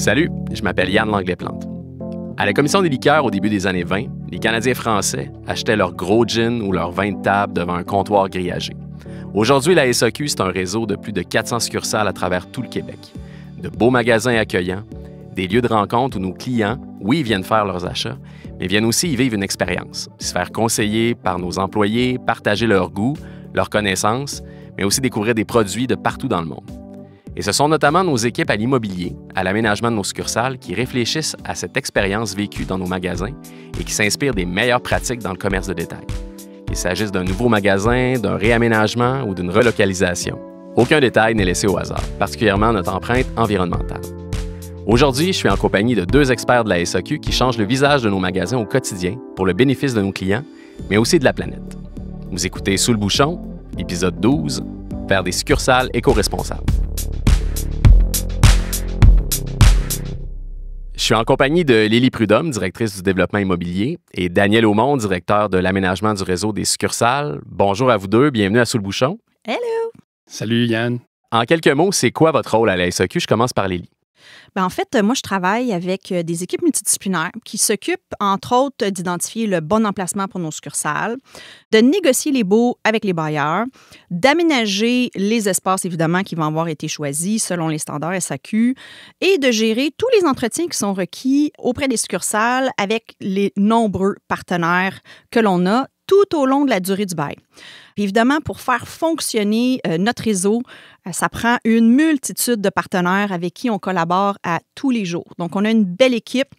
Salut, je m'appelle Yann Langlais-Plante. À la Commission des liqueurs au début des années 20, les Canadiens français achetaient leur gros gin ou leur vin de table devant un comptoir grillagé. Aujourd'hui, la SAQ, c'est un réseau de plus de 400 succursales à travers tout le Québec. De beaux magasins accueillants, des lieux de rencontre où nos clients, oui, viennent faire leurs achats, mais viennent aussi y vivre une expérience, se faire conseiller par nos employés, partager leurs goûts, leurs connaissances, mais aussi découvrir des produits de partout dans le monde. Et ce sont notamment nos équipes à l'immobilier, à l'aménagement de nos succursales qui réfléchissent à cette expérience vécue dans nos magasins et qui s'inspirent des meilleures pratiques dans le commerce de détail. Qu'il s'agisse d'un nouveau magasin, d'un réaménagement ou d'une relocalisation. Aucun détail n'est laissé au hasard, particulièrement notre empreinte environnementale. Aujourd'hui, je suis en compagnie de deux experts de la SAQ qui changent le visage de nos magasins au quotidien pour le bénéfice de nos clients, mais aussi de la planète. Vous écoutez Sous le bouchon, épisode 12, vers des succursales éco-responsables. Je suis en compagnie de Lily Prudhomme, directrice du développement immobilier, et Daniel Aumont, directeur de l'aménagement du réseau des succursales. Bonjour à vous deux, bienvenue à Sous le bouchon. Hello! Salut Yann. En quelques mots, c'est quoi votre rôle à la SAQ? Je commence par Lily. En fait, moi, je travaille avec des équipes multidisciplinaires qui s'occupent, entre autres, d'identifier le bon emplacement pour nos succursales, de négocier les baux avec les bailleurs, d'aménager les espaces, évidemment, qui vont avoir été choisis selon les standards SAQ et de gérer tous les entretiens qui sont requis auprès des succursales avec les nombreux partenaires que l'on a tout au long de la durée du bail. Puis évidemment, pour faire fonctionner notre réseau, ça prend une multitude de partenaires avec qui on collabore à tous les jours. Donc, on a une belle équipe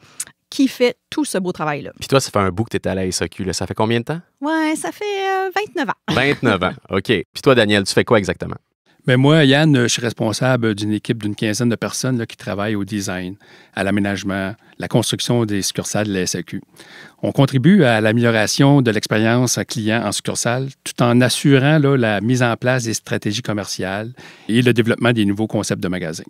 qui fait tout ce beau travail-là. Puis toi, ça fait un bout que tu étais à la SAQ. Là. Ça fait combien de temps? Oui, ça fait 29 ans. 29 ans, OK. Puis toi, Daniel, tu fais quoi exactement? Bien, moi, Yann, je suis responsable d'une équipe d'une quinzaine de personnes là, qui travaillent au design, à l'aménagement, la construction des succursales de la SAQ. On contribue à l'amélioration de l'expérience client en succursale tout en assurant là, la mise en place des stratégies commerciales et le développement des nouveaux concepts de magasins.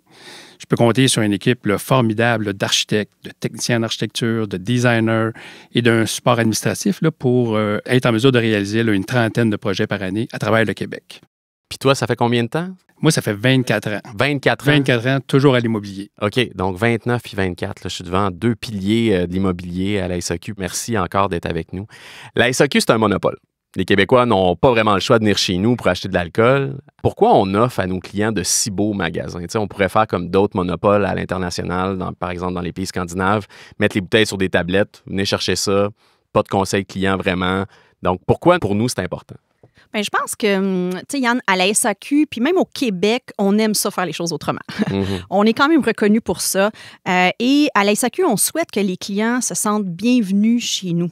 Je peux compter sur une équipe là, formidable là, d'architectes, de techniciens en architecture, de designers et d'un support administratif là, pour être en mesure de réaliser là, une trentaine de projets par année à travers le Québec. Puis toi, ça fait combien de temps? Moi, ça fait 24 ans. 24 ans? 24 ans, toujours à l'immobilier. OK, donc 29 puis 24. Là, je suis devant deux piliers de l'immobilier à la SAQ. Merci encore d'être avec nous. La SAQ, c'est un monopole. Les Québécois n'ont pas vraiment le choix de venir chez nous pour acheter de l'alcool. Pourquoi on offre à nos clients de si beaux magasins? Tu sais, on pourrait faire comme d'autres monopoles à l'international, par exemple dans les pays scandinaves, mettre les bouteilles sur des tablettes, venez chercher ça, pas de conseil client vraiment. Donc, pourquoi pour nous c'est important? Bien, je pense que, tu sais, Yann, à la SAQ, puis même au Québec, on aime ça faire les choses autrement. On est quand même reconnu pour ça. Et à la SAQ, on souhaite que les clients se sentent bienvenus chez nous.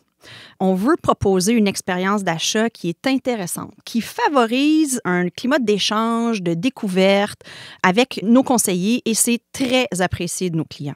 On veut proposer une expérience d'achat qui est intéressante, qui favorise un climat d'échange, de découverte avec nos conseillers et c'est très apprécié de nos clients.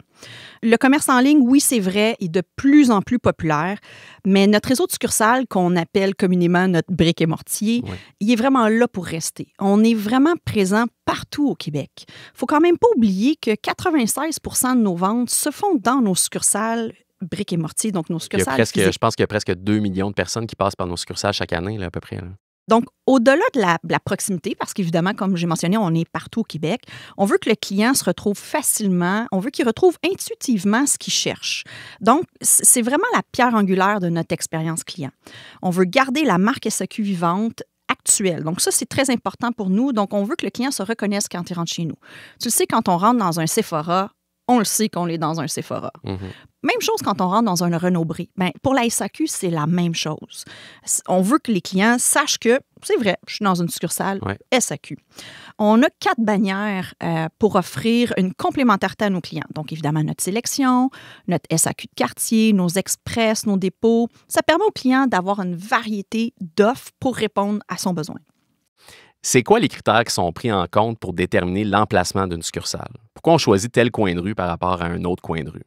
Le commerce en ligne, oui, c'est vrai, est de plus en plus populaire, mais notre réseau de succursales, qu'on appelle communément notre brique et mortier, il est vraiment là pour rester. On est vraiment présent partout au Québec. Il ne faut quand même pas oublier que 96 % de nos ventes se font dans nos succursales briques et mortier, donc nos succursales. Je pense qu'il y a presque 2 millions de personnes qui passent par nos succursales chaque année, là, à peu près. Là. Donc, au-delà de la proximité, parce qu'évidemment, comme j'ai mentionné, on est partout au Québec, on veut que le client se retrouve facilement, on veut qu'il retrouve intuitivement ce qu'il cherche. Donc, c'est vraiment la pierre angulaire de notre expérience client. On veut garder la marque SAQ vivante actuelle. Donc, ça, c'est très important pour nous. Donc, on veut que le client se reconnaisse quand il rentre chez nous. Tu le sais, quand on rentre dans un Sephora, on le sait qu'on est dans un Sephora. Même chose quand on rentre dans un Renaud-Bré. Bien, pour la SAQ, c'est la même chose. On veut que les clients sachent que, c'est vrai, je suis dans une succursale SAQ. On a 4 bannières pour offrir une complémentarité à nos clients. Donc, évidemment, notre sélection, notre SAQ de quartier, nos express, nos dépôts. Ça permet aux clients d'avoir une variété d'offres pour répondre à son besoin. C'est quoi les critères qui sont pris en compte pour déterminer l'emplacement d'une succursale? Pourquoi on choisit tel coin de rue par rapport à un autre coin de rue?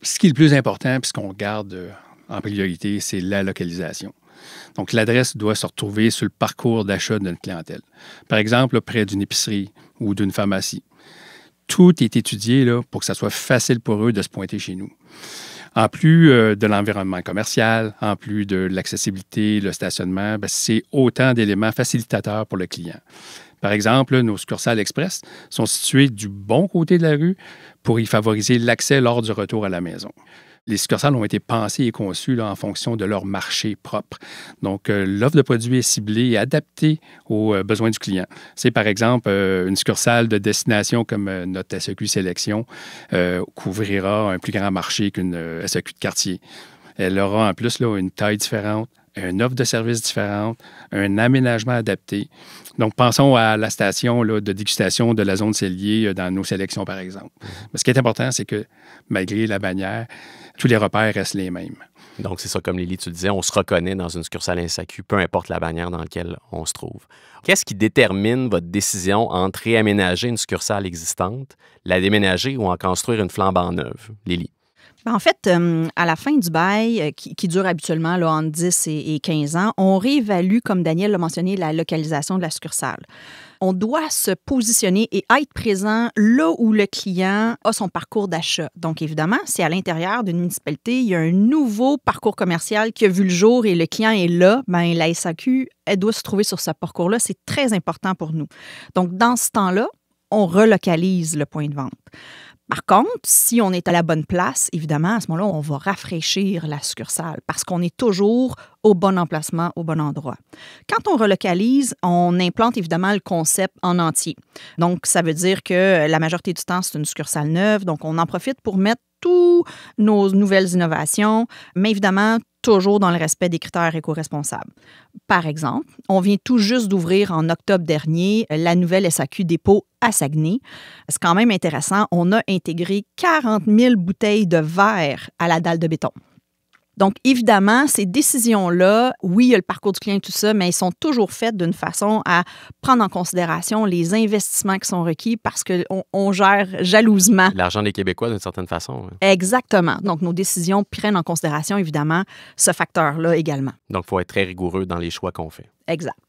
Ce qui est le plus important, puis ce qu'on garde en priorité, c'est la localisation. Donc, l'adresse doit se retrouver sur le parcours d'achat de notre clientèle. Par exemple, là, près d'une épicerie ou d'une pharmacie. Tout est étudié là, pour que ça soit facile pour eux de se pointer chez nous. En plus de l'environnement commercial, en plus de l'accessibilité, le stationnement, c'est autant d'éléments facilitateurs pour le client. Par exemple, nos succursales express sont situées du bon côté de la rue pour y favoriser l'accès lors du retour à la maison. Les succursales ont été pensées et conçues en fonction de leur marché propre. Donc, l'offre de produits est ciblée et adaptée aux besoins du client. C'est par exemple une succursale de destination comme notre SAQ Sélection couvrira un plus grand marché qu'une SAQ de quartier. Elle aura en plus là, une taille différente, une offre de services différente, un aménagement adapté. Donc, pensons à la station là, de dégustation de la zone cellier dans nos sélections, par exemple. Mais ce qui est important, c'est que malgré la bannière, tous les repères restent les mêmes. Donc, c'est ça, comme Lily, tu le disais, on se reconnaît dans une succursale SAQ, peu importe la bannière dans laquelle on se trouve. Qu'est-ce qui détermine votre décision entre réaménager une succursale existante, la déménager ou en construire une flambant neuve, Lily? En fait, à la fin du bail, qui dure habituellement là, entre 10 et 15 ans, on réévalue, comme Daniel l'a mentionné, la localisation de la succursale. On doit se positionner et être présent là où le client a son parcours d'achat. Donc, évidemment, si à l'intérieur d'une municipalité, il y a un nouveau parcours commercial qui a vu le jour et le client est là, bien, la SAQ, elle doit se trouver sur ce parcours-là. C'est très important pour nous. Donc, dans ce temps-là, on relocalise le point de vente. Par contre, si on est à la bonne place, évidemment, à ce moment-là, on va rafraîchir la succursale parce qu'on est toujours au bon emplacement, au bon endroit. Quand on relocalise, on implante évidemment le concept en entier. Donc, ça veut dire que la majorité du temps, c'est une succursale neuve. Donc, on en profite pour mettre toutes nos nouvelles innovations, mais évidemment, toujours dans le respect des critères éco-responsables. Par exemple, on vient tout juste d'ouvrir en octobre dernier la nouvelle SAQ dépôt à Saguenay. C'est quand même intéressant. On a intégré 40 000 bouteilles de verre à la dalle de béton. Donc, évidemment, ces décisions-là, oui, il y a le parcours du client et tout ça, mais elles sont toujours faites d'une façon à prendre en considération les investissements qui sont requis parce qu'on gère jalousement. L'argent des Québécois, d'une certaine façon. Hein. Exactement. Donc, nos décisions prennent en considération, évidemment, ce facteur-là également. Donc, il faut être très rigoureux dans les choix qu'on fait. Exact.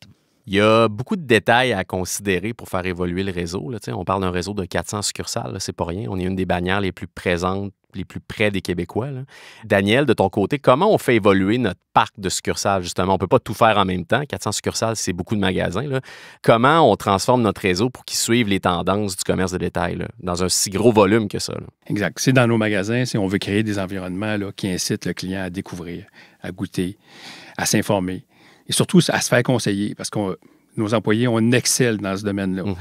Il y a beaucoup de détails à considérer pour faire évoluer le réseau. Là. On parle d'un réseau de 400 succursales, c'est pas rien. On est une des bannières les plus présentes, les plus près des Québécois. Là. Daniel, de ton côté, comment on fait évoluer notre parc de succursales, justement? On ne peut pas tout faire en même temps. 400 succursales, c'est beaucoup de magasins. Là. Comment on transforme notre réseau pour qu'il suive les tendances du commerce de détail là, dans un si gros volume que ça? Là? Exact. C'est dans nos magasins, on veut créer des environnements là, qui incitent le client à découvrir, à goûter, à s'informer et surtout à se faire conseiller parce que nos employés, on excelle dans ce domaine-là. Mm-hmm.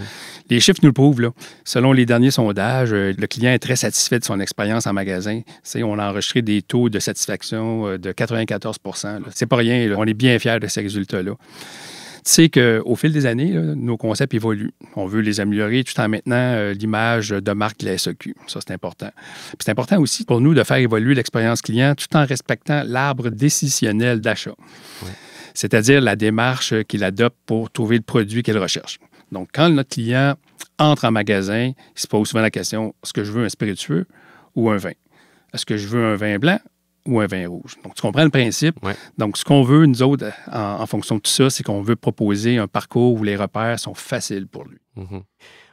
Les chiffres nous le prouvent. Là. Selon les derniers sondages, le client est très satisfait de son expérience en magasin. On a enregistré des taux de satisfaction de 94 %. C'est pas rien. Là. On est bien fiers de ces résultats-là. Tu sais qu'au fil des années, là, nos concepts évoluent. On veut les améliorer tout en maintenant l'image de marque de la SAQ. Ça, c'est important. Puis c'est important aussi pour nous de faire évoluer l'expérience client tout en respectant l'arbre décisionnel d'achat. Ouais. C'est-à-dire la démarche qu'il adopte pour trouver le produit qu'il recherche. Donc, quand notre client entre en magasin, il se pose souvent la question, est-ce que je veux un spiritueux ou un vin? Est-ce que je veux un vin blanc ou un vin rouge? Donc, tu comprends le principe? Ouais. Donc, ce qu'on veut, nous autres, en fonction de tout ça, c'est qu'on veut proposer un parcours où les repères sont faciles pour lui. Mm-hmm.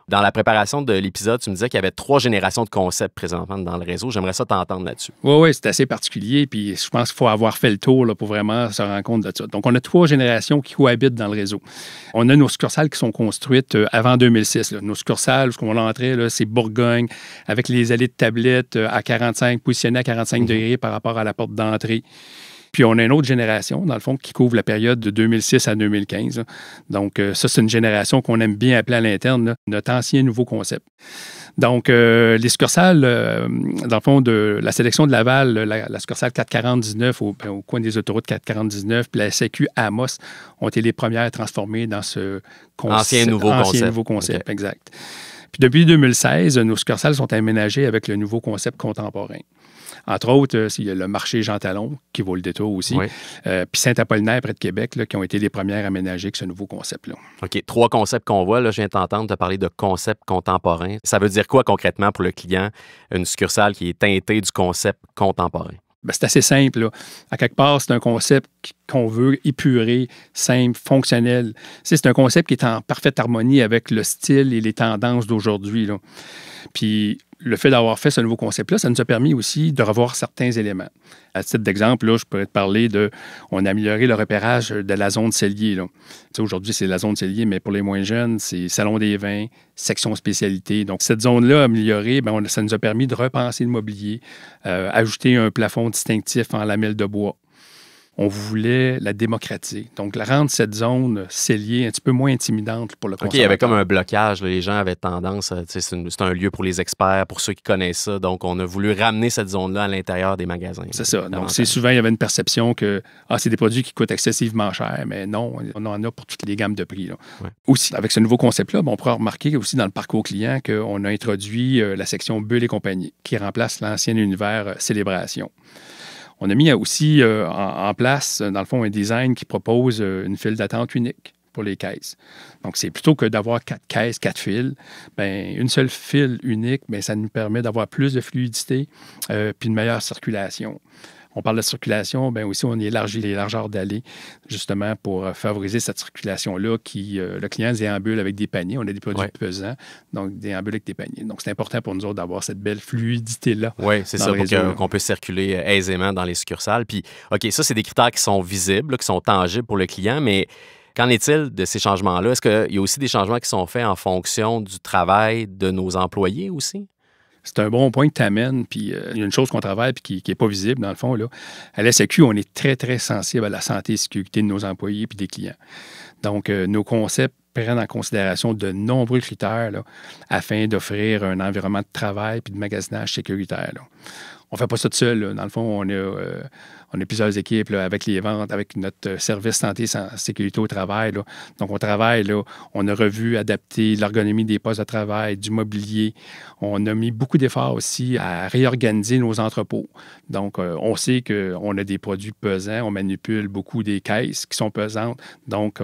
Dans la préparation de l'épisode, tu me disais qu'il y avait 3 générations de concepts présentement dans le réseau. J'aimerais ça t'entendre là-dessus. Oui, c'est assez particulier. Puis je pense qu'il faut avoir fait le tour là, pour vraiment se rendre compte de ça. Donc, on a 3 générations qui cohabitent dans le réseau. On a nos succursales qui sont construites avant 2006. Là. Nos succursales, ce qu'on entrait, là, c'est Bourgogne, avec les allées de tablettes à 45, positionnées à 45 degrés par rapport à la porte d'entrée. Puis, on a une autre génération, dans le fond, qui couvre la période de 2006 à 2015. Là. Donc, ça, c'est une génération qu'on aime bien appeler à l'interne là, notre ancien nouveau concept. Donc, les succursales, dans le fond, de la sélection de Laval, la succursale 440-19 au coin des autoroutes 440-19, puis la SAQ Amos ont été les premières transformées dans ce concept. Ancien nouveau concept, okay. Exact. Puis, depuis 2016, nos succursales sont aménagées avec le nouveau concept contemporain. Entre autres, il y a le marché Jean Talon, qui vaut le détour aussi, oui. Puis Saint-Apollinaire, près de Québec, là, qui ont été les premières aménagées avec ce nouveau concept-là. OK. 3 concepts qu'on voit. Là, je viens de t'entendre te parler de concept contemporain. Ça veut dire quoi concrètement pour le client, une succursale qui est teintée du concept contemporain? Bien, c'est assez simple. Là. À quelque part, c'est un concept qu'on veut épurer, simple, fonctionnel. C'est un concept qui est en parfaite harmonie avec le style et les tendances d'aujourd'hui. Là. Puis, le fait d'avoir fait ce nouveau concept-là, ça nous a permis aussi de revoir certains éléments. À titre d'exemple, là, je pourrais te parler on a amélioré le repérage de la zone cellier. Là. Aujourd'hui, c'est la zone cellier, mais pour les moins jeunes, c'est salon des vins, section spécialité. Donc, cette zone-là améliorée, ça nous a permis de repenser le mobilier, ajouter un plafond distinctif en lamelles de bois. On voulait la démocratiser. Donc, rendre cette zone cellier un petit peu moins intimidante pour le consommateur. OK, il y avait comme un blocage. Là. Les gens avaient tendance, c'est un lieu pour les experts, pour ceux qui connaissent ça. Donc, on a voulu ramener cette zone-là à l'intérieur des magasins. C'est ça. Donc, souvent, il y avait une perception que c'est des produits qui coûtent excessivement cher. Mais non, on en a pour toutes les gammes de prix. Là. Ouais. Aussi, avec ce nouveau concept-là, on pourra remarquer aussi dans le parcours client qu'on a introduit la section Bulle et compagnie, qui remplace l'ancien univers Célébration. On a mis aussi en place, dans le fond, un design qui propose une file d'attente unique pour les caisses. Donc, c'est plutôt que d'avoir 4 caisses, 4 files, une seule file unique, ça nous permet d'avoir plus de fluidité puis une meilleure circulation. On parle de circulation, aussi on élargit les largeurs d'allées, justement pour favoriser cette circulation-là le client déambule avec des paniers. On a des produits pesants, donc déambule avec des paniers. Donc, c'est important pour nous autres d'avoir cette belle fluidité-là. Oui, c'est ça, pour qu'on puisse circuler aisément dans les succursales. Puis, OK, ça, c'est des critères qui sont visibles, qui sont tangibles pour le client, mais qu'en est-il de ces changements-là? Est-ce qu'il y a aussi des changements qui sont faits en fonction du travail de nos employés aussi? C'est un bon point que tu amènes. Puis il y a une chose qu'on travaille et qui n'est pas visible, dans le fond. Là. À la SAQ, on est très, très sensible à la santé et sécurité de nos employés et des clients. Donc, nos concepts prennent en considération de nombreux critères là, afin d'offrir un environnement de travail et de magasinage sécuritaire. Là. On ne fait pas ça tout seul. Là. Dans le fond, on a plusieurs équipes là, avec les ventes, avec notre service santé et sécurité au travail. Là. Donc, on travaille, là, on a revu, adapté l'ergonomie des postes de travail, du mobilier. On a mis beaucoup d'efforts aussi à réorganiser nos entrepôts. Donc, on sait qu'on a des produits pesants, on manipule beaucoup des caisses qui sont pesantes. Donc,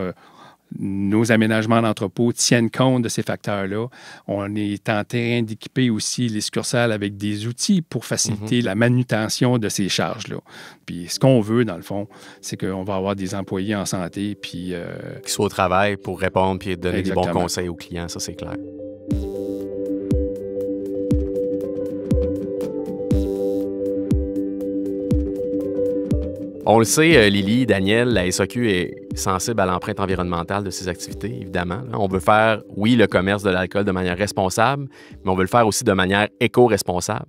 nos aménagements d'entrepôt tiennent compte de ces facteurs-là. On est en train d'équiper aussi les succursales avec des outils pour faciliter la manutention de ces charges-là. Puis ce qu'on veut, dans le fond, c'est qu'on va avoir des employés en santé. Puis, qui soient au travail pour répondre puis donner des bons conseils aux clients, ça c'est clair. On le sait, Lily, Daniel, la SAQ est sensible à l'empreinte environnementale de ses activités, évidemment. On veut faire, oui, le commerce de l'alcool de manière responsable, mais on veut le faire aussi de manière éco-responsable.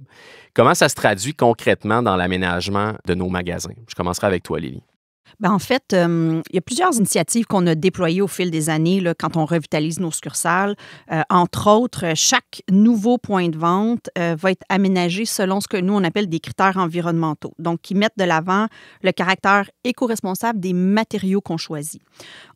Comment ça se traduit concrètement dans l'aménagement de nos magasins? Je commencerai avec toi, Lily. En fait, il y a plusieurs initiatives qu'on a déployées au fil des années là, quand on revitalise nos succursales. Entre autres, chaque nouveau point de vente va être aménagé selon ce que nous, on appelle des critères environnementaux, donc qui mettent de l'avant le caractère éco-responsable des matériaux qu'on choisit.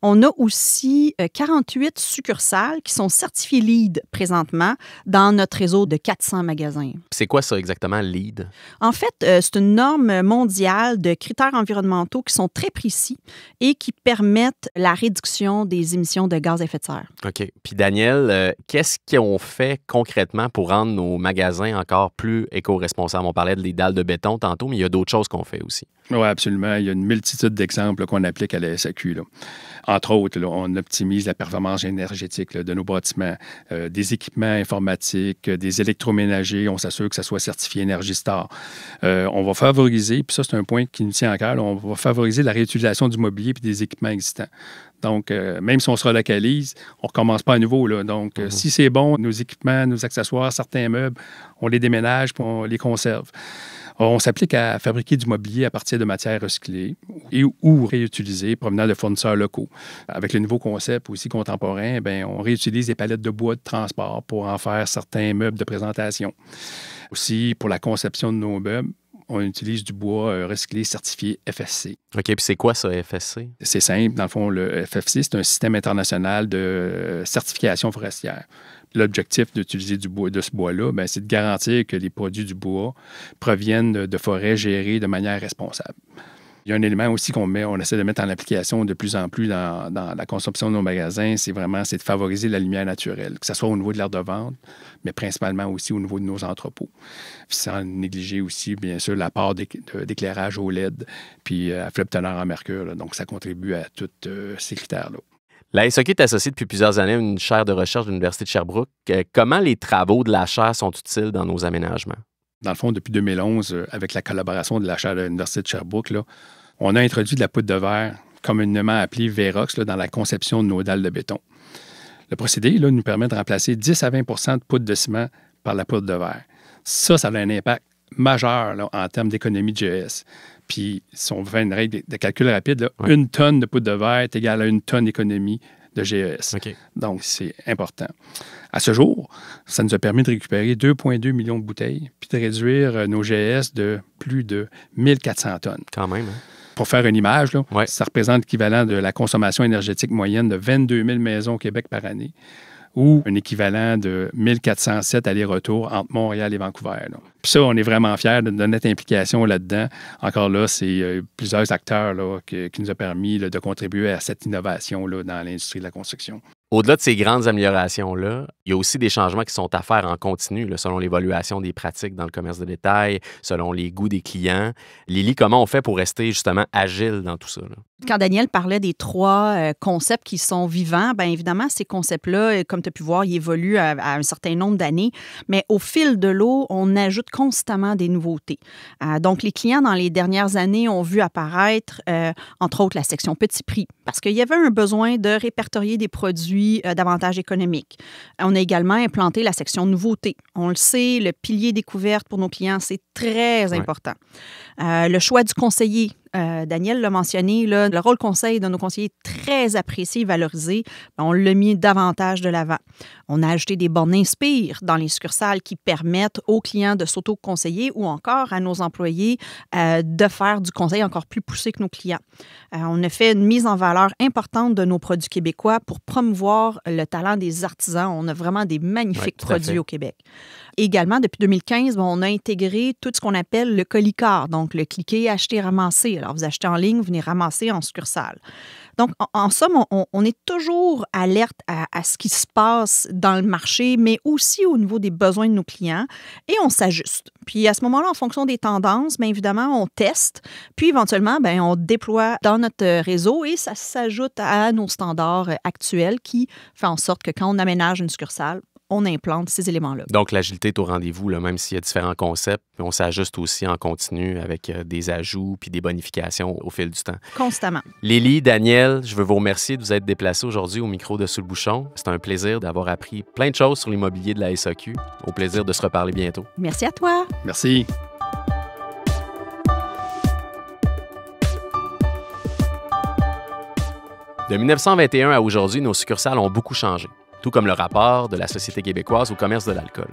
On a aussi 48 succursales qui sont certifiées LEED présentement dans notre réseau de 400 magasins. C'est quoi ça exactement, LEED? En fait, c'est une norme mondiale de critères environnementaux qui sont très précis et qui permettent la réduction des émissions de gaz à effet de serre. OK. Puis Daniel, qu'est-ce qu'on fait concrètement pour rendre nos magasins encore plus éco-responsables? On parlait des dalles de béton tantôt, mais il y a d'autres choses qu'on fait aussi. Oui, absolument. Il y a une multitude d'exemples qu'on applique à la SAQ. Là. Entre autres, là, on optimise la performance énergétique là, de nos bâtiments, des équipements informatiques, des électroménagers. On s'assure que ça soit certifié Énergie Star. On va favoriser, puis ça, c'est un point qui nous tient à cœur, là, on va favoriser la réutilisation du mobilier et des équipements existants. Donc, même si on se relocalise, on ne recommence pas à nouveau. Là. Donc, si c'est bon, nos équipements, nos accessoires, certains meubles, on les déménage puis on les conserve. On s'applique à fabriquer du mobilier à partir de matières recyclées ou réutilisées provenant de fournisseurs locaux. Avec le nouveau concept aussi contemporain, on réutilise des palettes de bois de transport pour en faire certains meubles de présentation. Aussi, pour la conception de nos meubles, on utilise du bois recyclé certifié FSC. OK, puis c'est quoi ça, FSC? C'est simple. Dans le fond, le FSC, c'est un système international de certification forestière. L'objectif d'utiliser de ce bois-là, c'est de garantir que les produits du bois proviennent de forêts gérées de manière responsable. Il y a un élément aussi on essaie de mettre en application de plus en plus dans la consommation de nos magasins, c'est de favoriser la lumière naturelle, que ce soit au niveau de l'aire de vente, mais principalement aussi au niveau de nos entrepôts. Puis sans négliger aussi, bien sûr, l'apport d'éclairage au LED, puis à faible teneur en mercure. Là. Donc, ça contribue à tous ces critères-là. La SAQ est associée depuis plusieurs années à une chaire de recherche de l'Université de Sherbrooke. Comment les travaux de la chaire sont utiles dans nos aménagements? Dans le fond, depuis 2011, avec la collaboration de la chaire de l'Université de Sherbrooke, là, on a introduit de la poudre de verre, communément appelée Verox, là, dans la conception de nos dalles de béton. Le procédé là, nous permet de remplacer 10 à 20 de poudre de ciment par la poudre de verre. Ça a un impact majeur là, en termes d'économie de GES. Puis, si on fait une règle de calcul rapide, là, 1 tonne de poudre de verre est égale à 1 tonne d'économie de GES. Okay. Donc, c'est important. À ce jour, ça nous a permis de récupérer 2,2 millions de bouteilles puis de réduire nos GES de plus de 1400 tonnes. Quand même, hein? Pour faire une image, là, ça représente l'équivalent de la consommation énergétique moyenne de 22 000 maisons au Québec par année, ou un équivalent de 1407 allers-retours entre Montréal et Vancouver. Là. Puis ça, on est vraiment fiers de notre implication là-dedans. Encore là, c'est plusieurs acteurs là, qui nous ont permis là, de contribuer à cette innovation là, dans l'industrie de la construction. Au-delà de ces grandes améliorations-là, il y a aussi des changements qui sont à faire en continu, là, selon l'évaluation des pratiques dans le commerce de détail, selon les goûts des clients. Lily, comment on fait pour rester justement agile dans tout ça? Là? Quand Daniel parlait des 3 concepts qui sont vivants, bien évidemment, ces concepts-là, comme tu as pu voir, ils évoluent à un certain nombre d'années, mais au fil de l'eau, on ajoute constamment des nouveautés. Donc, les clients, dans les dernières années, ont vu apparaître, entre autres, la section petit prix, parce qu'il y avait un besoin de répertorier des produits davantage économiques. On a également implanté la section nouveautés. On le sait, le pilier découverte pour nos clients, c'est très important. Le choix du conseiller, Daniel l'a mentionné, là, le rôle conseil de nos conseillers est très apprécié et valorisé. On l'a mis davantage de l'avant. On a ajouté des bornes Inspire dans les succursales qui permettent aux clients de s'auto-conseiller ou encore à nos employés de faire du conseil encore plus poussé que nos clients. On a fait une mise en valeur importante de nos produits québécois pour promouvoir le talent des artisans. On a vraiment des magnifiques produits au Québec. Également, depuis 2015, on a intégré tout ce qu'on appelle le colis-car, donc le cliquer, acheter, ramasser. Alors, vous achetez en ligne, vous venez ramasser en succursale. Donc, en somme, on est toujours alerte à ce qui se passe dans le marché, mais aussi au niveau des besoins de nos clients, et on s'ajuste. Puis, à ce moment-là, en fonction des tendances, bien évidemment, on teste, puis éventuellement, bien, on déploie dans notre réseau et ça s'ajoute à nos standards actuels qui fait en sorte que quand on aménage une succursale, on implante ces éléments-là. Donc, l'agilité est au rendez-vous, là, même s'il y a différents concepts. On s'ajuste aussi en continu avec des ajouts puis des bonifications au fil du temps. Constamment. Lily, Daniel, je veux vous remercier de vous être déplacés aujourd'hui au micro de Sous le bouchon. C'est un plaisir d'avoir appris plein de choses sur l'immobilier de la SAQ. Au plaisir de se reparler bientôt. Merci à toi. Merci. De 1921 à aujourd'hui, nos succursales ont beaucoup changé, tout comme le rapport de la Société québécoise au commerce de l'alcool.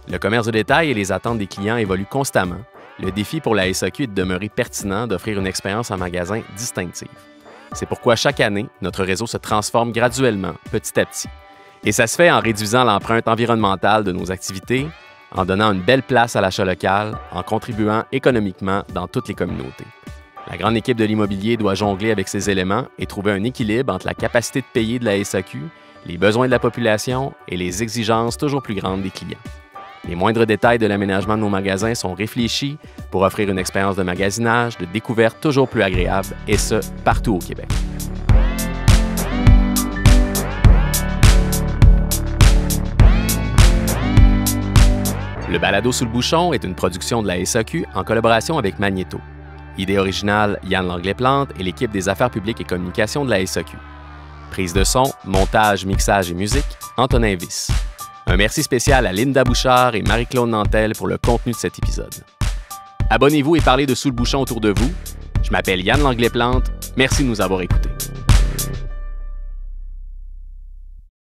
Le commerce de détail et les attentes des clients évoluent constamment. Le défi pour la SAQ est de demeurer pertinent, d'offrir une expérience en magasin distinctive. C'est pourquoi chaque année, notre réseau se transforme graduellement, petit à petit. Et ça se fait en réduisant l'empreinte environnementale de nos activités, en donnant une belle place à l'achat local, en contribuant économiquement dans toutes les communautés. La grande équipe de l'immobilier doit jongler avec ces éléments et trouver un équilibre entre la capacité de payer de la SAQ, les besoins de la population et les exigences toujours plus grandes des clients. Les moindres détails de l'aménagement de nos magasins sont réfléchis pour offrir une expérience de magasinage, de découverte toujours plus agréable, et ce, partout au Québec. Le balado Sous le bouchon est une production de la SAQ en collaboration avec Magnéto. Idée originale, Yann Langlais-Plante et l'équipe des affaires publiques et communications de la SAQ. Prise de son, montage, mixage et musique, Antonin Viss. Un merci spécial à Linda Bouchard et Marie-Claude Nantel pour le contenu de cet épisode. Abonnez-vous et parlez de Sous le bouchon autour de vous. Je m'appelle Yann Langlais-Plante. Merci de nous avoir écoutés.